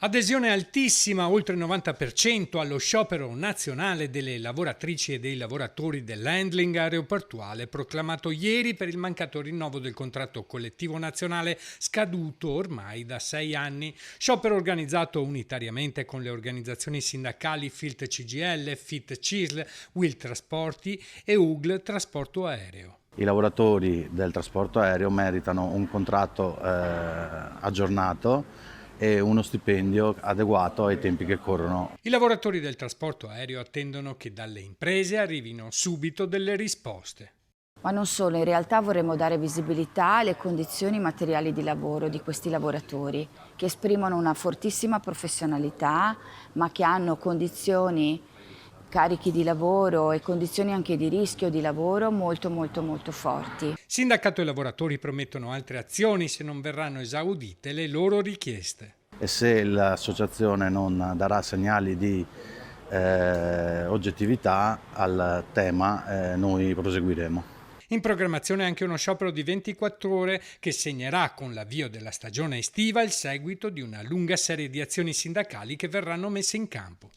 Adesione altissima, oltre il 90% allo sciopero nazionale delle lavoratrici e dei lavoratori dell'handling aeroportuale proclamato ieri per il mancato rinnovo del contratto collettivo nazionale scaduto ormai da 6 anni. Sciopero organizzato unitariamente con le organizzazioni sindacali FILT CGIL, FIT CISL, WIL Trasporti e UGL Trasporto Aereo. I lavoratori del trasporto aereo meritano un contratto aggiornato e uno stipendio adeguato ai tempi che corrono. I lavoratori del trasporto aereo attendono che dalle imprese arrivino subito delle risposte. Ma non solo, in realtà vorremmo dare visibilità alle condizioni materiali di lavoro di questi lavoratori, che esprimono una fortissima professionalità, ma che hanno condizioni, carichi di lavoro e condizioni anche di rischio di lavoro molto forti. Sindacato e lavoratori promettono altre azioni se non verranno esaudite le loro richieste. E se l'associazione non darà segnali di oggettività al tema, noi proseguiremo. In programmazione anche uno sciopero di 24 ore che segnerà con l'avvio della stagione estiva il seguito di una lunga serie di azioni sindacali che verranno messe in campo.